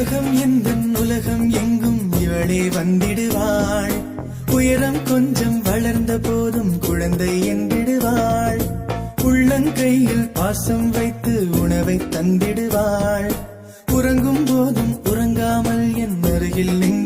உலகம் எந்தன் உலகம் எங்கும் இவளே வந்திடுவாள். உயரம் கொஞ்சம் வளர்ந்த போதும் குழந்தை என்றிடுவாள். உள்ளங்கையில் பாசம் வைத்து உணவை தந்திடுவாள். உறங்கும் போதும் உறங்காமல் என் அருகில் நின்று